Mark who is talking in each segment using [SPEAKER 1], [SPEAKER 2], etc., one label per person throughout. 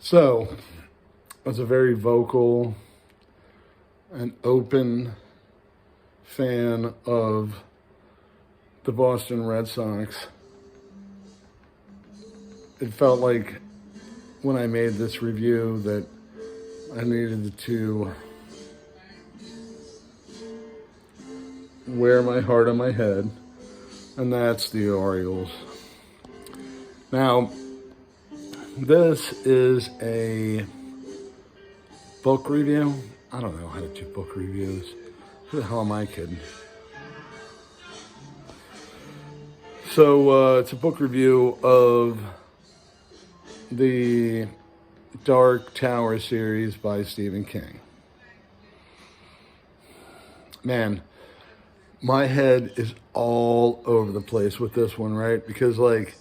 [SPEAKER 1] So, I was a very vocal and open fan of the Boston Red Sox. It felt like when I made this review that I needed to wear my heart on my head, and that's the Orioles. Now, this is a book review. I don't know how to do book reviews. Who the hell am I kidding? So it's a book review of the Dark Tower series by Stephen King. Man, my head is all over the place with this one, right? Because, like,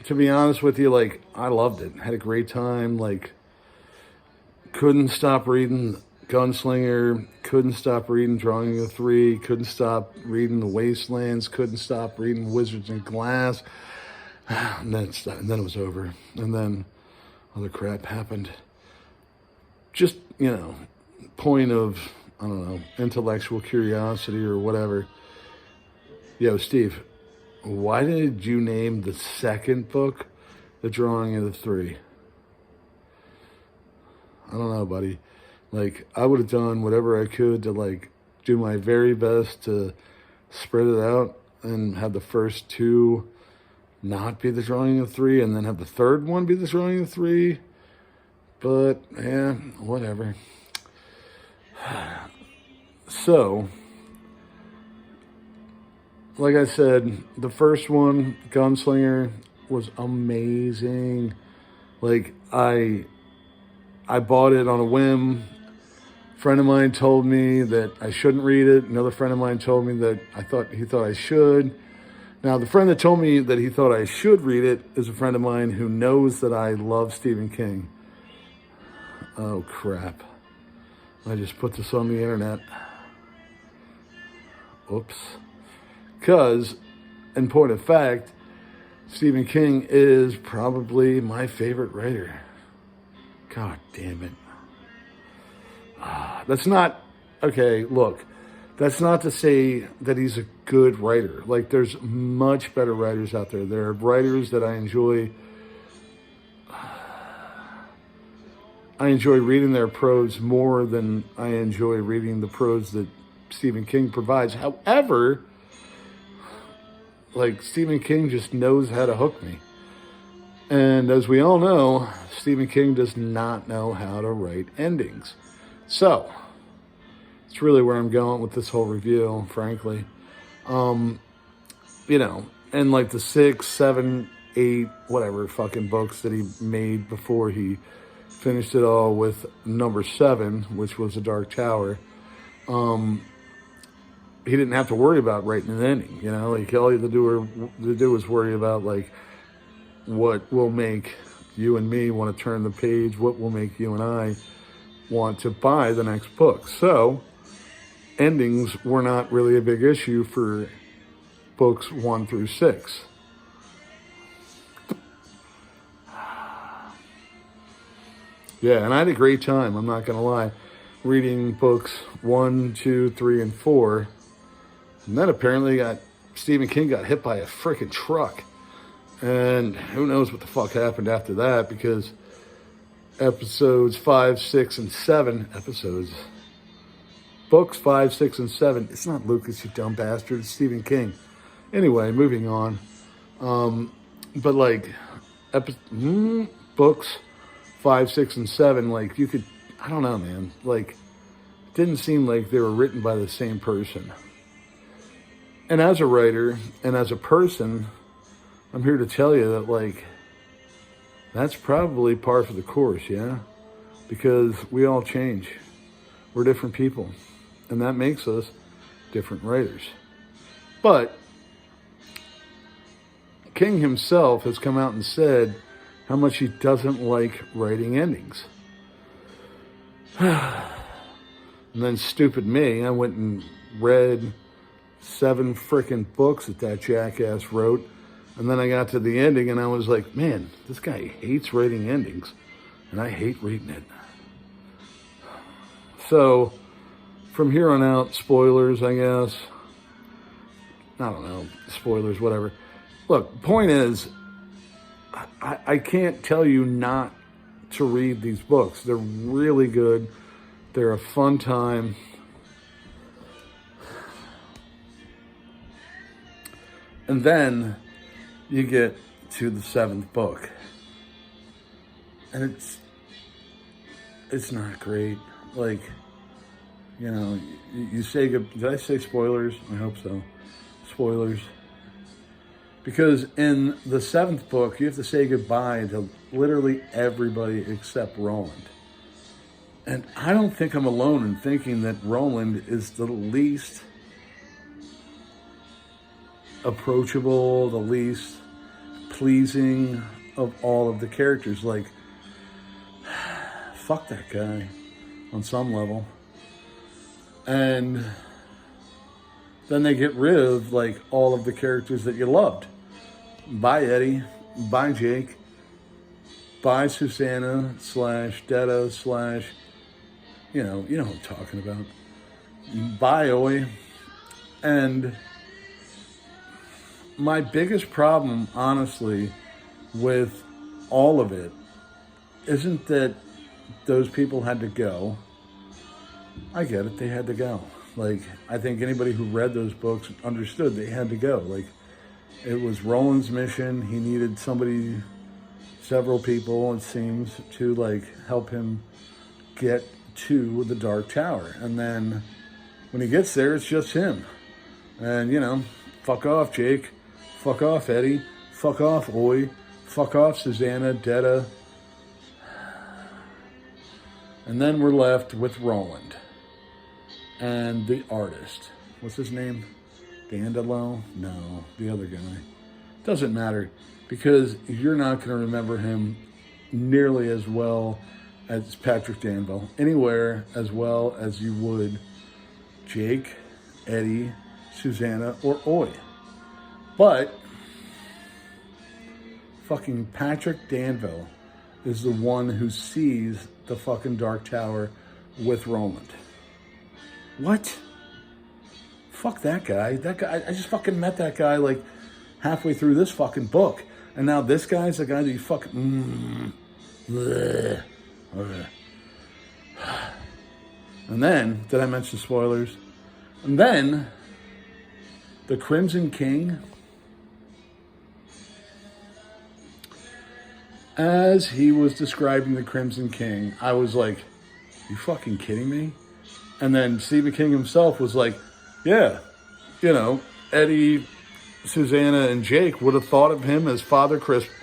[SPEAKER 1] to be honest with you, like, I loved it. Had a great time. Like, couldn't stop reading Gunslinger. Couldn't stop reading Drawing of Three. Couldn't stop reading The Wastelands. Couldn't stop reading Wizards and Glass. And then it was over. And then other crap happened. Just, point of, I don't know, intellectual curiosity or whatever. Yo, Steve, why did you name the second book The Drawing of the Three? I don't know, buddy. Like, I would have done whatever I could to, like, do my very best to spread it out and have the first two not be The Drawing of Three and then have the third one be The Drawing of Three. But, yeah, whatever. So, like I said, the first one, Gunslinger, was amazing. Like, I bought it on a whim. A friend of mine told me that I shouldn't read it. Another friend of mine told me that he thought I should. Now, the friend that told me that he thought I should read it is a friend of mine who knows that I love Stephen King. Oh, crap. I just put this on the internet. Oops. Because, in point of fact, Stephen King is probably my favorite writer. God damn it. That's not, okay, look, that's not to say that he's a good writer. Like, there's much better writers out there. There are writers that I enjoy. I enjoy reading their prose more than I enjoy reading the prose that Stephen King provides. However, like, Stephen King just knows how to hook me. And as we all know, Stephen King does not know how to write endings. So, it's really where I'm going with this whole review, frankly. And like the 6, 7, 8, whatever fucking books that he made before he finished it all with number 7, which was The Dark Tower. He didn't have to worry about writing an ending, like all he had to do was worry about, like, what will make you and me want to turn the page, what will make you and I want to buy the next book. So, endings were not really a big issue for books 1 through 6. Yeah, and I had a great time, I'm not going to lie, reading books 1, 2, 3, and 4. And then apparently Stephen King got hit by a freaking truck. And who knows what the fuck happened after that, because episodes 5, 6, and 7, books 5, 6, and 7, it's not Lucas, you dumb bastard, it's Stephen King. Anyway, moving on. But like, books 5, 6, and 7, like, you could, I don't know, man, like, it didn't seem like they were written by the same person. And as a writer, and as a person, I'm here to tell you that, like, that's probably par for the course, yeah? Because we all change. We're different people. And that makes us different writers. But King himself has come out and said how much he doesn't like writing endings. And then stupid me, I went and read 7 frickin' books that jackass wrote. And then I got to the ending and I was like, man, this guy hates writing endings. and I hate reading it. So, from here on out, spoilers, I guess. I don't know, spoilers, whatever. Look, point is, I can't tell you not to read these books. They're really good. They're a fun time. And then you get to the 7th book. And it's not great. Like, you know, you say, did I say spoilers? I hope so. Spoilers. Because in the 7th book, you have to say goodbye to literally everybody except Roland. And I don't think I'm alone in thinking that Roland is the least approachable, the least pleasing of all of the characters. Like, fuck that guy on some level. And then they get rid of, like, all of the characters that you loved. Bye, Eddie. Bye, Jake. Bye, Susanna / Detta / you know what I'm talking about. Bye, Oi. And my biggest problem, honestly, with all of it isn't that those people had to go. I get it, they had to go. Like, I think anybody who read those books understood they had to go. Like, it was Roland's mission. He needed several people, it seems, to, like, help him get to the Dark Tower. And then when he gets there, it's just him. And, you know, fuck off, Jake. Fuck off, Eddie. Fuck off, Oi. Fuck off, Susanna, Detta. And then we're left with Roland and the artist. What's his name? Dandelo? No, the other guy. Doesn't matter, because you're not going to remember him nearly as well as Patrick Danville, anywhere as well as you would Jake, Eddie, Susanna, or Oi. But fucking Patrick Danville is the one who sees the fucking Dark Tower with Roland. What? Fuck that guy. That guy, I just fucking met that guy like halfway through this fucking book. And now this guy's the guy that you fucking... And then, did I mention spoilers? And then, the Crimson King, as he was describing the Crimson King, I was like, you fucking kidding me? And then Stephen King himself was like, yeah, you know, Eddie, Susanna, and Jake would have thought of him as Father Christmas.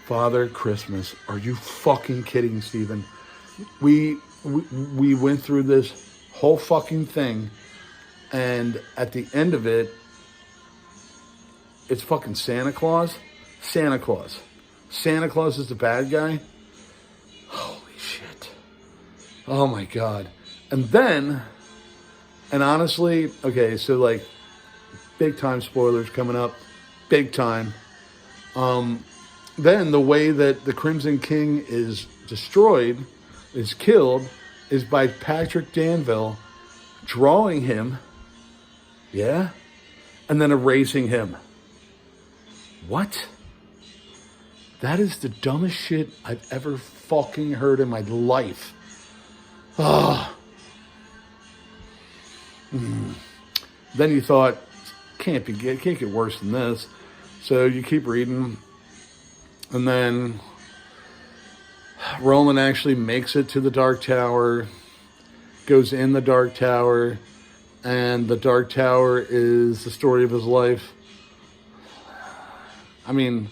[SPEAKER 1] Father Christmas. Are you fucking kidding, Stephen? We went through this whole fucking thing, and at the end of it, it's fucking Santa Claus. Santa Claus. Santa Claus is the bad guy. Holy shit. Oh my God. And then, and honestly, okay, so like, big time spoilers coming up. Big time. Then the way that the Crimson King is destroyed, is killed, is by Patrick Danville drawing him, yeah, and then erasing him. What? That is the dumbest shit I've ever fucking heard in my life. Ah. Then you thought, can't get worse than this. So you keep reading, and then Roland actually makes it to the Dark Tower, goes in the Dark Tower, and the Dark Tower is the story of his life. I mean,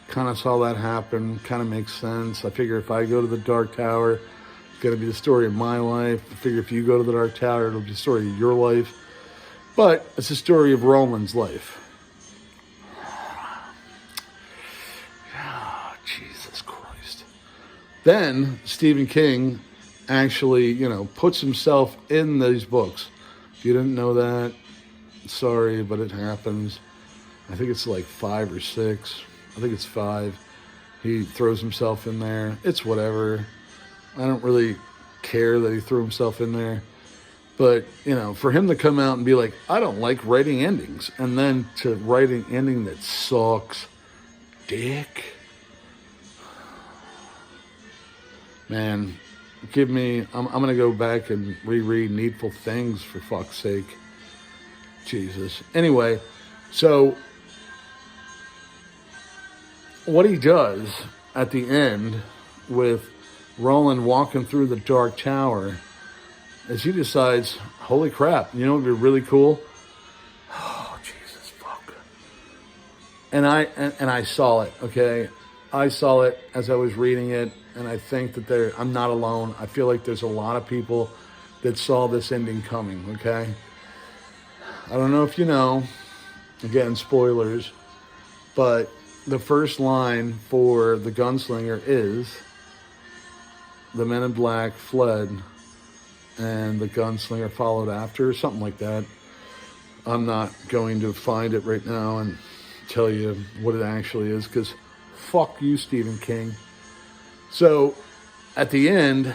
[SPEAKER 1] kind of saw that happen, kind of makes sense. I figure if I go to the Dark Tower, it's going to be the story of my life. I figure if you go to the Dark Tower, it'll be the story of your life. But it's the story of Roland's life. Oh, Jesus Christ. Then Stephen King actually, you know, puts himself in these books. If you didn't know that, sorry, but it happens. I think it's like 5 or 6. I think it's 5. He throws himself in there. It's whatever. I don't really care that he threw himself in there. But, for him to come out and be like, I don't like writing endings, and then to write an ending that sucks dick. Man, I'm going to go back and reread Needful Things, for fuck's sake. Jesus. Anyway, so what he does at the end with Roland walking through the Dark Tower is he decides, holy crap, what would be really cool? Oh, Jesus, fuck. And I saw it, okay? I saw it as I was reading it, and I think that I'm not alone. I feel like there's a lot of people that saw this ending coming, okay? I don't know if you know, again, spoilers, but the first line for the gunslinger is, the men in black fled, and the gunslinger followed after, something like that. I'm not going to find it right now and tell you what it actually is, because fuck you, Stephen King. So, at the end,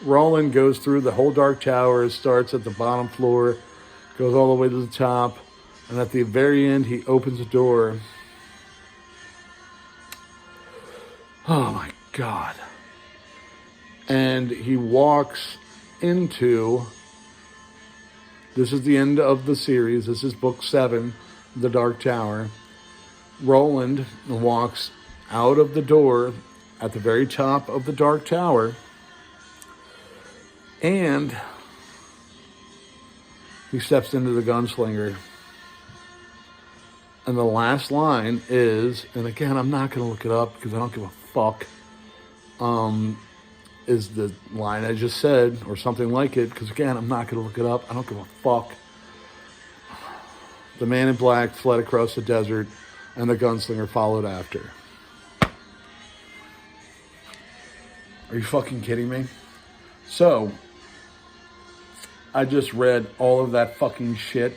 [SPEAKER 1] Roland goes through the whole Dark Tower, starts at the bottom floor, goes all the way to the top, and at the very end, he opens a door. Oh my God. And he walks into, this is the end of the series, this is book 7, The Dark Tower. Roland walks out of the door at the very top of the Dark Tower, and he steps into the gunslinger. And the last line is, and again, I'm not going to look it up because I don't give a fuck, is the line I just said, or something like it, because again, I'm not going to look it up. I don't give a fuck. The man in black fled across the desert, and the gunslinger followed after. Are you fucking kidding me? So, I just read all of that fucking shit,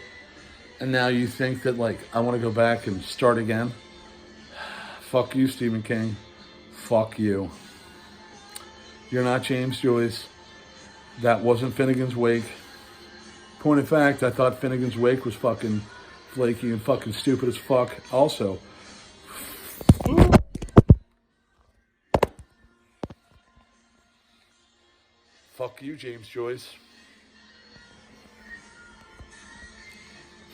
[SPEAKER 1] and now you think that, I want to go back and start again? Fuck you, Stephen King. Fuck you. You're not James Joyce. That wasn't Finnegan's Wake. Point of fact, I thought Finnegan's Wake was fucking flaky and fucking stupid as fuck also. Fuck you, James Joyce.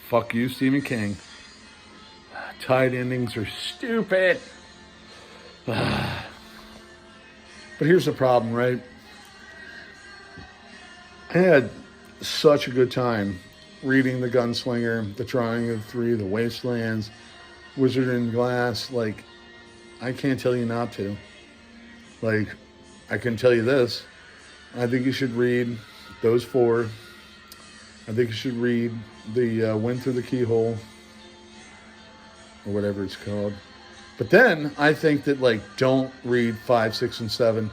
[SPEAKER 1] Fuck you, Stephen King. Tied endings are stupid. But here's the problem, right? I had such a good time reading The Gunslinger, The Triangle of Three, The Wastelands, Wizard in Glass. I can't tell you not to. I can tell you this. I think you should read those 4. I think you should read the Wind Through the Keyhole, or whatever it's called. But then I think that don't read 5, 6, and 7.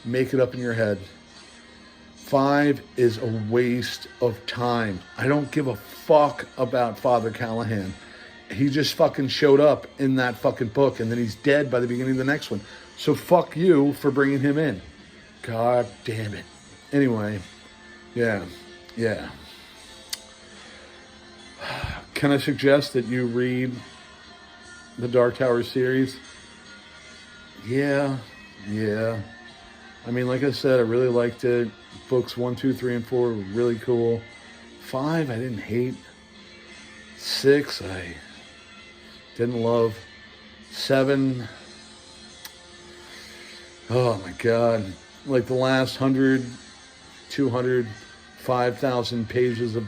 [SPEAKER 1] Make it up in your head. 5 is a waste of time. I don't give a fuck about Father Callahan. He just fucking showed up in that fucking book, and then he's dead by the beginning of the next one. So fuck you for bringing him in. God damn it. Anyway, yeah. Can I suggest that you read the Dark Tower series? Yeah. I mean, like I said, I really liked it. Books 1, 2, 3, and 4 were really cool. 5, I didn't hate. 6, I didn't love. 7, oh my God. The last 100, 200, 5,000 pages of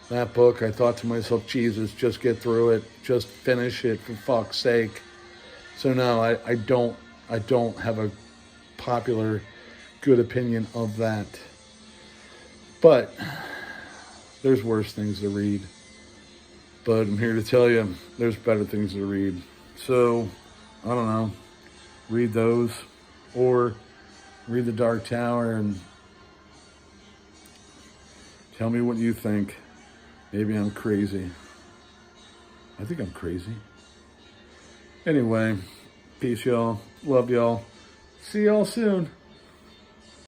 [SPEAKER 1] that book, I thought to myself, Jesus, just get through it. Just finish it, for fuck's sake. So no, I don't have a popular good opinion of that. But there's worse things to read. But I'm here to tell you, there's better things to read. So, I don't know. Read those. Or read The Dark Tower and tell me what you think. Maybe I'm crazy. I think I'm crazy. Anyway, Peace, y'all. Love y'all. See y'all soon.